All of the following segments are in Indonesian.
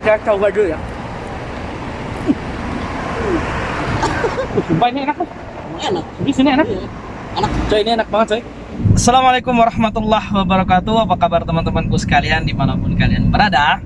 Kita coba dulu ya. Sumpah ini enak tuh. Enak. Di sini enak. Iya. Enak. Coy, ini enak banget coy. Assalamualaikum warahmatullahi wabarakatuh. Apa kabar teman-temanku sekalian dimanapun kalian berada?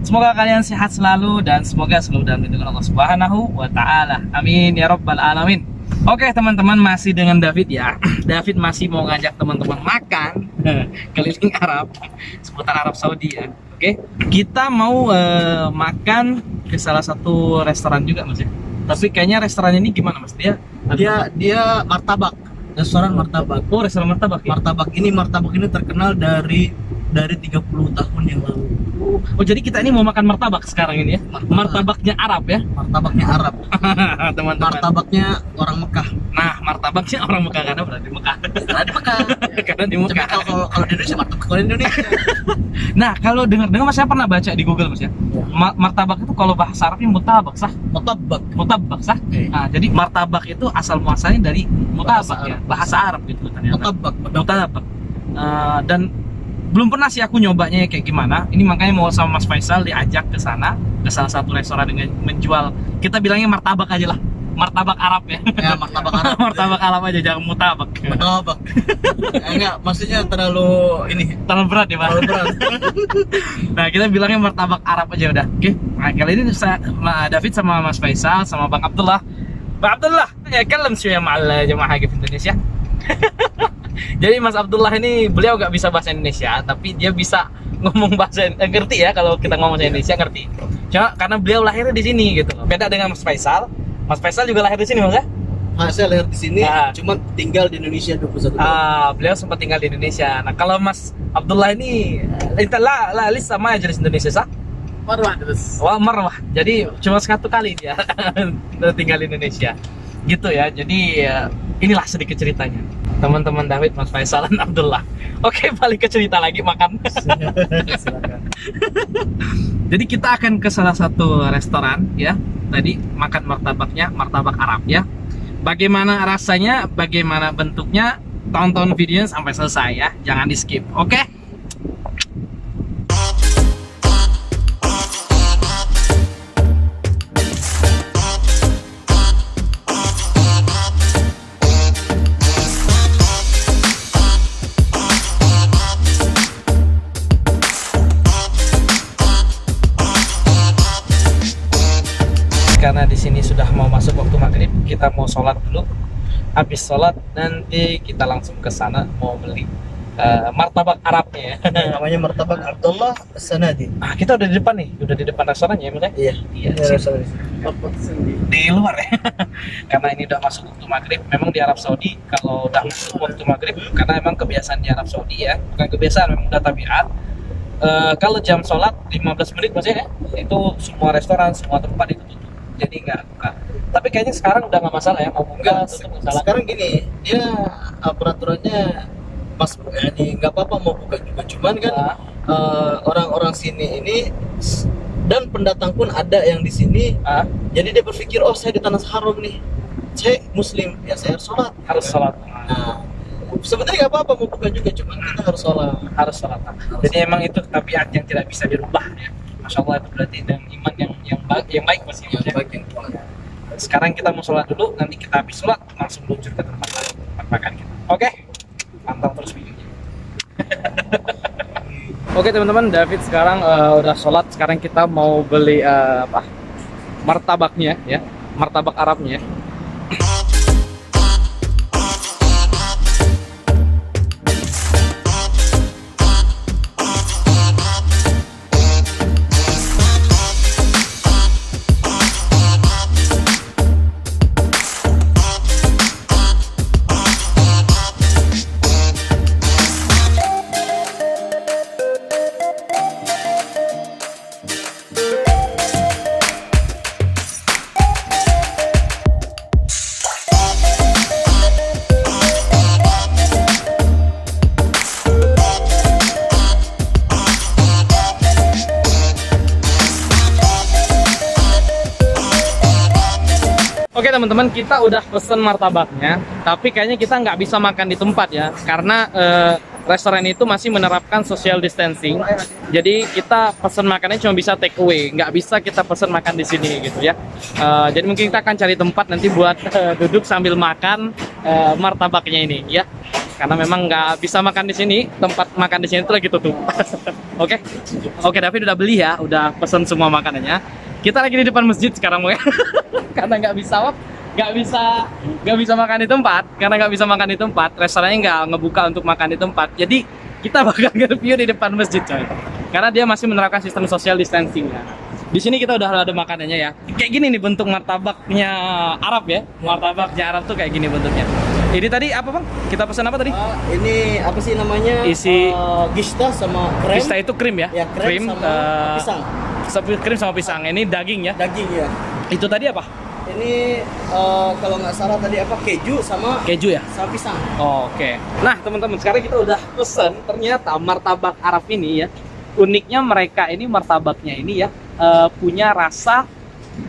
Semoga kalian sehat selalu dan semoga selalu dalam lindungan Allah Subhanahu wa Ta'ala. Amin ya Rabbal Alamin. Oke teman-teman, masih dengan David ya. David masih mau ngajak teman-teman makan keliling Arab, seputar Arab Saudi ya. Oke, kita mau makan ke salah satu restoran juga mas ya. Tapi kayaknya restoran ini gimana mas? Dia Martabak. Restoran martabak. Oh, restoran martabak ya? Martabak ini terkenal dari 30 tahun yang lalu. Oh, jadi kita ini mau makan martabak sekarang ini ya? Martabaknya Arab ya? Martabaknya Arab. Teman-teman. Martabaknya orang Mekah. Nah, martabaknya orang Mekah karena berada di Mekah. Karena di Mekah. Karena di Mekah. Tapi kalau di Indonesia martabak kalau di Indonesia. Nah, kalau dengar-dengar mas, saya pernah baca di Google mas ya. Martabak itu kalau bahasa Arabnya mutabak sah? Martabak. Mutabak sah? Oke. Nah, jadi martabak itu asal muasalnya dari mutabak ya, bahasa Arab gitu ternyata. Mutabak. Dan belum pernah sih aku nyobanya kayak gimana. Ini makanya mau sama Mas Faisal diajak ke sana, ke salah satu restoran dengan menjual, kita bilangnya martabak aja lah, martabak Arab ya. Ya, martabak Arab. Martabak Arab aja, jangan mutabak. Martabak. Enggak, maksudnya terlalu Terlalu berat ya Pak. terlalu berat. Nah, kita bilangnya martabak Arab aja udah. Oke. Nah, kali ini David sama Mas Faisal sama Bang Abdullah. Bang Abdullah, ya kalam sih ma'al jamaah haji Indonesia. Jadi Mas Abdullah ini beliau gak bisa bahasa Indonesia, tapi dia bisa ngomong bahasa ngerti ya, kalau kita ngomong bahasa Indonesia ngerti. Cuma karena beliau lahirnya di sini gitu. Beda dengan Mas Faisal. Mas Faisal juga lahir di sini Mas ya? Saya lahir di sini, Ah. cuman tinggal di Indonesia 21 tahun. Beliau sempat tinggal di Indonesia. Nah, kalau Mas Abdullah ini la list sama aja di Indonesia sah? Marwah terus. Wah, marwah. Jadi cuma satu kali dia tinggal di Indonesia. Gitu ya. Jadi inilah sedikit ceritanya. Teman-teman David, Mas Faisal dan Abdullah. Oke, balik ke cerita lagi makan. Silakan. Jadi kita akan ke salah satu restoran ya. Tadi makan martabaknya, martabak Arab ya. Bagaimana rasanya, bagaimana bentuknya, tonton videonya sampai selesai ya. Jangan di skip. Oke? Karena di sini sudah mau masuk waktu maghrib, kita mau sholat dulu. Habis sholat nanti kita langsung ke sana mau beli martabak Arabnya ya. Namanya martabak Abdullah Sanadi. Ah, kita udah di depan nih, udah di depan restorannya ya, Mas? Iya. Iya. Restoran. Di luar ya. Karena ini udah masuk waktu maghrib. Memang di Arab Saudi kalau udah masuk waktu maghrib, karena emang kebiasaan di Arab Saudi ya, bukan kebiasaan, memang udah tabiat. Kalau jam sholat 15 menit Mas ya, itu semua restoran, semua tempat itu tutup. Jadi nggak buka. Tapi kayaknya sekarang udah nggak masalah ya, mau buka tutup nggak salah. Sekarang gini, dia peraturannya pas ini nggak apa-apa mau buka juga, cuman kan orang-orang sini ini dan pendatang pun ada yang di sini. Jadi dia berpikir, oh saya di tanah haram nih, saya muslim ya, saya harus sholat. Harus sholat. Nah, sebenarnya nggak apa-apa mau buka juga, cuman kita harus sholat. Harus sholat. Jadi emang itu tabiat yang tidak bisa dirubah ya. Masya Allah, itu berarti dengan iman yang baik masih Yang baik yang kuat. Sekarang kita mau sholat dulu, nanti kita habis sholat langsung meluncur ke tempat lain, tempat makan kita. Oke, pantau terus videonya. Oke teman-teman, David sekarang udah sholat. Sekarang kita mau beli martabaknya ya, martabak Arabnya. Oke teman-teman, kita udah pesen martabaknya, tapi kayaknya kita nggak bisa makan di tempat ya, karena restoran itu masih menerapkan social distancing. Jadi kita pesan makannya cuma bisa take away, nggak bisa kita pesan makan di sini gitu ya. Jadi mungkin kita akan cari tempat nanti buat duduk sambil makan martabaknya ini ya. Karena memang nggak bisa makan di sini, tempat makan di sini itu lagi tutup. Oke, oke, David udah beli ya, udah pesan semua makanannya. Kita lagi di depan masjid sekarang ya, karena nggak bisa makan di tempat, karena nggak bisa makan di tempat, restorannya nggak ngebuka untuk makan di tempat. Jadi kita bakal nge-review di depan masjid coy, karena dia masih menerapkan sistem social distancing ya. Di sini kita udah ada makanannya ya. Kayak gini nih bentuk martabaknya Arab ya. Martabaknya Arab tuh kayak gini bentuknya. Ini tadi apa bang? Kita pesan apa tadi? Ini apa sih namanya? Isi gishta sama krim. Gishta itu krim ya? Ya, krim sama pisang. Krim sama pisang. Ini daging ya? Daging ya. Itu tadi apa? Ini kalau nggak salah tadi apa, keju sama pisang. Oke. Nah teman-teman, sekarang kita udah pesen. Ternyata martabak Arab ini ya, uniknya mereka ini martabaknya ini ya punya rasa,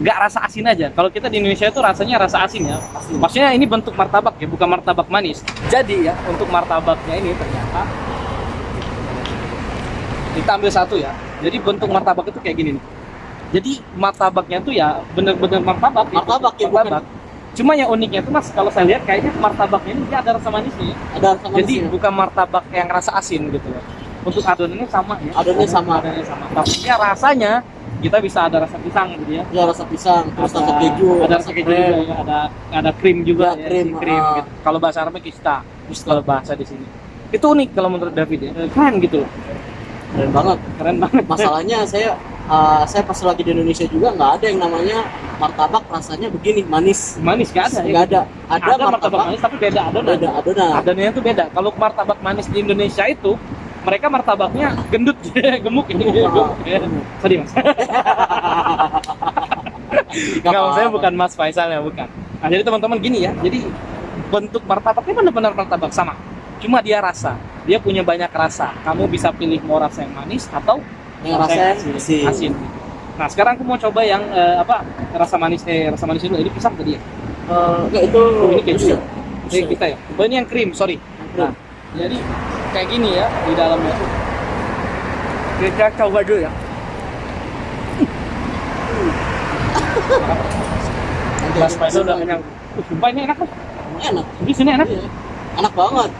nggak rasa asin aja. Kalau kita di Indonesia itu rasanya rasa asin ya. Maksudnya ini bentuk martabak ya, bukan martabak manis. Jadi ya untuk martabaknya ini ternyata kita ambil satu ya. Jadi bentuk martabak itu kayak gini nih. Jadi martabaknya tuh ya bener-bener martabak. Martabak ya, martabak. Cuma yang uniknya tuh mas, kalau saya lihat kayaknya martabaknya ini dia ada rasa manisnya. Ada rasa manisnya. Jadi bukan martabak yang rasa asin gitu loh. Untuk adonannya sama ya. Adonannya sama. Tapi ya rasanya kita bisa ada rasa pisang gitu ya. Ya rasa pisang, terus rasa keju, ada rasa keju juga ya. Ada krim juga ya, krim gitu. Kalau bahasa Arabnya kista. Kalau bahasa di sini. Itu unik kalau menurut David ya. Keren gitu loh. Keren banget. Masalahnya saya pas lagi di Indonesia juga nggak ada yang namanya martabak rasanya begini manis. Nggak ada. Nggak ada. Ada martabak manis tapi beda adonan. Beda adonan. Adonannya tuh beda. Kalau martabak manis di Indonesia itu mereka martabaknya gendut, gemuk ini. Sorry mas. Nggak, saya bukan Mas Faisal ya, bukan. Nah jadi teman-teman gini ya. Jadi bentuk martabaknya benar-benar martabak sama. Cuma dia dia punya banyak rasa. Kamu bisa pilih mau rasa yang manis atau yang rasa asin. Nah sekarang aku mau coba yang rasa manis itu. Ini pisang tadi ya? Enggak, itu ini keju ya? Ini kita ya? Oh ini yang krim, sorry. Nah jadi kayak gini ya di dalamnya tuh. Kita coba dulu ya. Mas Faisal udah kenyang. Sumpah ini enak kan? Enak. Di sini enak. Iya. Enak banget.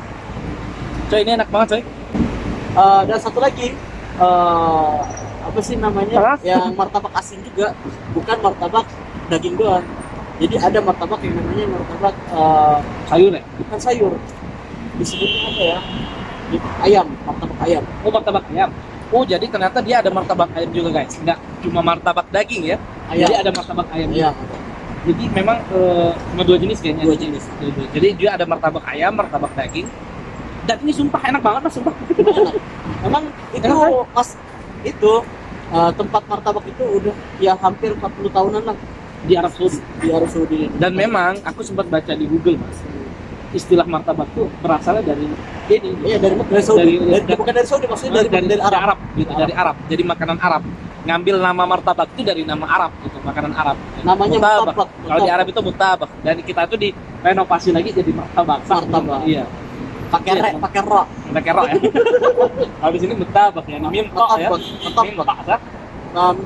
Coy ini enak banget coy. Dan satu lagi apa sih namanya? Yang martabak asin juga, bukan martabak daging doang. Jadi ada martabak yang namanya martabak sayur ya? Bukan sayur. Disebutnya apa ya? Ayam, martabak ayam. Oh martabak ayam. Oh jadi ternyata dia ada martabak ayam juga guys. Nggak cuma martabak daging ya. Ayam. Jadi ada martabak ayam juga. Ayam. Jadi memang cuma dua jenis kayaknya. Dua jenis. Jadi dia ada martabak ayam, martabak daging. Dan ini sumpah enak banget mas, sumpah. Enak. Memang itu enak, kan? pas itu tempat martabak itu udah ya hampir 40 tahunan lah di Arab Saudi. Di Arab Saudi. Dan memang aku sempat baca di Google mas, istilah martabak tuh berasalnya dari ini. Iya dari Saudi. Bukan dari Saudi, maksudnya dari Arab. Gitu, dari Arab. Jadi makanan Arab. Ngambil nama martabak itu dari nama Arab gitu, makanan Arab. Namanya martabak. Kalau di Arab itu mutabak. Dan kita tuh direnovasi lagi jadi martabak. Martabak. Iya. Pakai ro. Pakai ro ya. Kalau di sini mutabak ya, mim ta ya. Mutabak.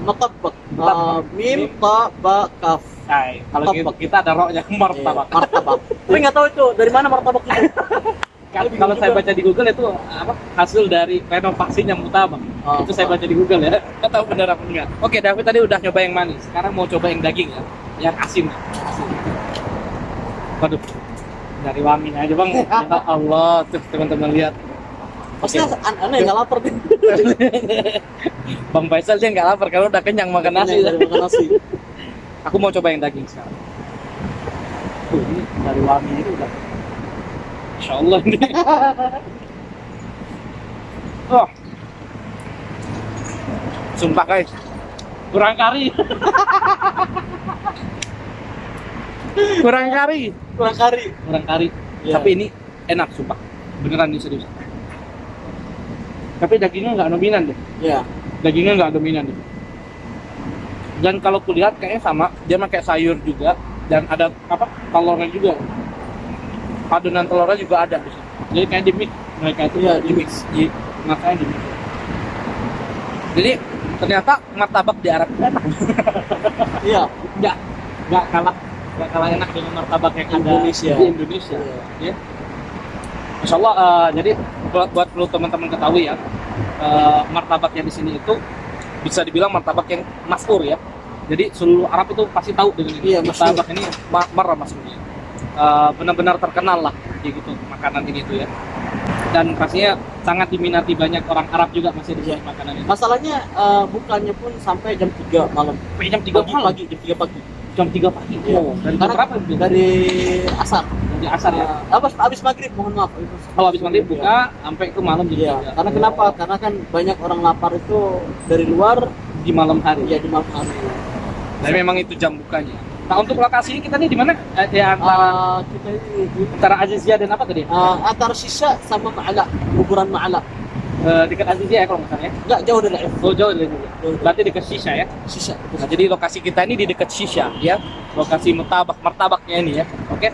Martabak. Mim ta ba kaf. Kalau kita ada ro-nya martabak. Martabak. Tapi nggak tahu itu dari mana martabak itu. Kalau saya baca di Google itu hasil dari renovasinya mutabak. Itu saya baca di Google ya. Nggak tahu benar apa enggak. Oke, David tadi udah nyoba yang manis. Sekarang mau coba yang daging ya, yang asin. Waduh, dari wanginya aja bang. Ya Allah, tuh teman-teman lihat. Pasti aneh nggak lapar deh. Bang Faisal dia nggak lapar karena udah kenyang makan nasi. Makan nasi. Aku mau coba yang daging sekarang. Ini dari wanginya itu udah. Insya Allah ini. Oh, sumpah guys, kurang kari. kurang kari. Yeah. Tapi ini enak sumpah, beneran ini serius. Tapi dagingnya nggak dominan deh. Iya. Dagingnya nggak dominan deh. Dan kalau kulihat kayaknya sama, dia pakai sayur juga dan ada telurnya juga. Adonan telurnya juga ada. Jadi kayak di mix mereka itu Iya, di mix. makanya di mix. Jadi ternyata martabak di Arab itu enak. Iya. nggak kalah enak dengan martabak yang ada Indonesia. di Indonesia. Iya. Ya. Masya Allah, jadi buat perlu teman-teman ketahui ya, martabaknya di sini itu bisa dibilang martabak yang masyhur ya. Jadi seluruh Arab itu pasti tahu dengan ini. Iya, Martabak ini marah maksudnya. Benar-benar terkenal lah, kayak gitu makanan ini tuh ya. Dan pastinya sangat diminati banyak orang Arab juga masih di sini makanan ini. Masalahnya bukannya pun sampai jam 3 malam. Sampai jam 3 malam. Pagi, jam 3 pagi. Jam 3 pagi. Iya. Oh, dari jam Karena berapa itu? dari asar. Dari asar ya. Habis maghrib, mohon maaf. Kalau habis maghrib buka sampai ke malam jam Iya. 3. Karena kenapa? Karena kan banyak orang lapar itu dari luar, Di malam hari. ya di malam hari. Dan memang itu jam bukanya. Nah, untuk lokasi kita nih di mana? Di antara Kita ini antara Azizia dan apa tadi? antara Sisa sama Ma'ala, kuburan Ma'ala. Dekat Azizia ya kalau nggak salah ya. Enggak jauh dari itu. Oh, jauh dari Azizia. Berarti dekat Shisha ya. Sisa. Nah, jadi lokasi kita ini di dekat Shisha ya. Lokasi martabaknya ini ya. Oke,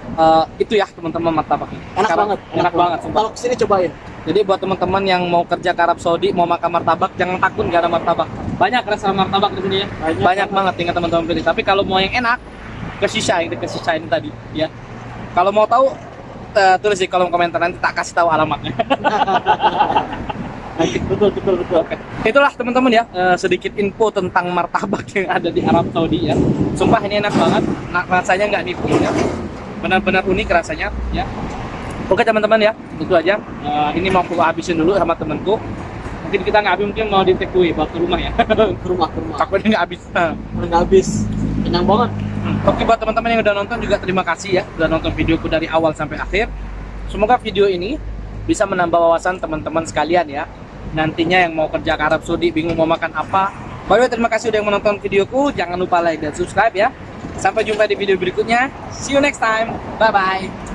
itu ya teman-teman martabaknya. Enak Sekarang banget. Enak banget. sumpah. Kalau kesini cobain. Jadi buat teman-teman yang mau kerja ke Arab Saudi, mau makan martabak, jangan takut nggak ada martabak. Banyak restoran martabak di sini ya. Banyak banget tinggal teman-teman pilih. Tapi kalau mau yang enak, ke Shisha, yang dekat Shisha ini tadi ya. Kalau mau tahu tulis di kolom komentar, nanti tak kasih tahu alamatnya. Betul. Oke. Itulah teman-teman ya, sedikit info tentang martabak yang ada di Arab Saudi ya. Sumpah ini enak banget, rasanya nggak nipu ya. Benar-benar unik rasanya ya. Oke teman-teman ya, itu aja. Ini mau aku habisin dulu sama temanku. Mungkin kita nggak habis, mungkin mau di take away bawa ke rumah ya. Ke rumah. Takutnya nggak habis. Nggak habis. Kenyang banget. Oke, buat teman-teman yang udah nonton juga terima kasih ya, udah nonton videoku dari awal sampai akhir. Semoga video ini bisa menambah wawasan teman-teman sekalian ya. Nantinya yang mau kerja ke Arab Saudi bingung mau makan apa. By the way, terima kasih udah yang menonton videoku. Jangan lupa like dan subscribe ya. Sampai jumpa di video berikutnya. See you next time. Bye bye.